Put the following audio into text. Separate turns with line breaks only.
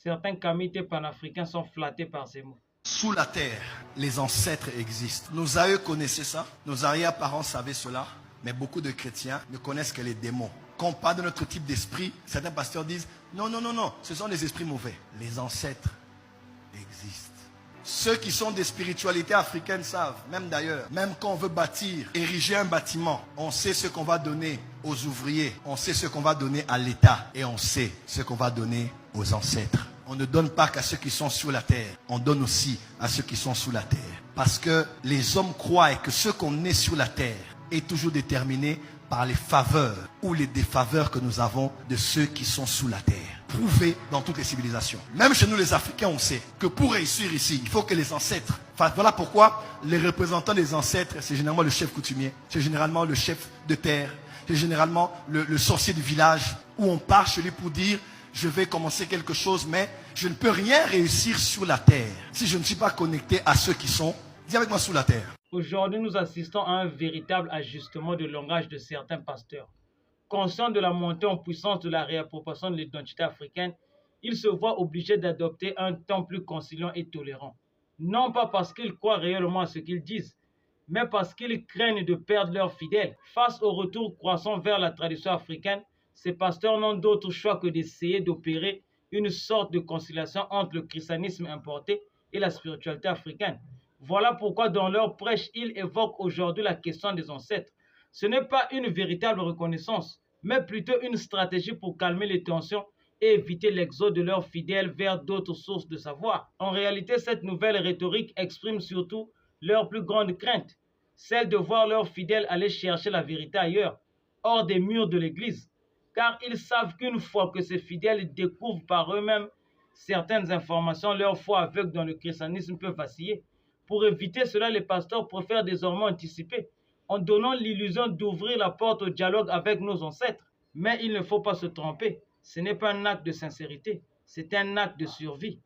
Certains comités panafricains sont flattés par ces mots.
Sous la terre, les ancêtres existent. Nos aïeux connaissaient ça, nos arrière-parents savaient cela, mais beaucoup de chrétiens ne connaissent que les démons. Quand on parle de notre type d'esprit, certains pasteurs disent non, non, non, non, ce sont des esprits mauvais. Les ancêtres existent. Ceux qui sont des spiritualités africaines savent, même d'ailleurs, même quand on veut bâtir, ériger un bâtiment, on sait ce qu'on va donner aux ouvriers, on sait ce qu'on va donner à l'État et on sait ce qu'on va donner aux ancêtres. On ne donne pas qu'à ceux qui sont sur la terre, on donne aussi à ceux qui sont sous la terre. Parce que les hommes croient que ce qu'on est sur la terre est toujours déterminé par les faveurs ou les défaveurs que nous avons de ceux qui sont sous la terre. Prouvé dans toutes les civilisations. Même chez nous les Africains, on sait que pour réussir ici, il faut que les ancêtres... Enfin, voilà pourquoi les représentants des ancêtres, c'est généralement le chef coutumier, c'est généralement le chef de terre, c'est généralement le sorcier du village, où on part chez lui pour dire « je vais commencer quelque chose, mais je ne peux rien réussir sur la terre si je ne suis pas connecté à ceux qui sont, dis avec moi, sous la terre ».
Aujourd'hui, nous assistons à un véritable ajustement de langage de certains pasteurs. Conscients de la montée en puissance de la réappropriation de l'identité africaine, ils se voient obligés d'adopter un ton plus conciliant et tolérant. Non pas parce qu'ils croient réellement à ce qu'ils disent, mais parce qu'ils craignent de perdre leurs fidèles. Face au retour croissant vers la tradition africaine, ces pasteurs n'ont d'autre choix que d'essayer d'opérer une sorte de conciliation entre le christianisme importé et la spiritualité africaine. Voilà pourquoi dans leur prêche, ils évoquent aujourd'hui la question des ancêtres. Ce n'est pas une véritable reconnaissance, mais plutôt une stratégie pour calmer les tensions et éviter l'exode de leurs fidèles vers d'autres sources de savoir. En réalité, cette nouvelle rhétorique exprime surtout leur plus grande crainte, celle de voir leurs fidèles aller chercher la vérité ailleurs, hors des murs de l'Église, car ils savent qu'une fois que ces fidèles découvrent par eux-mêmes certaines informations, leur foi aveugle dans le christianisme peut vaciller. Pour éviter cela, les pasteurs préfèrent désormais anticiper, en donnant l'illusion d'ouvrir la porte au dialogue avec nos ancêtres. Mais il ne faut pas se tromper, ce n'est pas un acte de sincérité, c'est un acte de survie.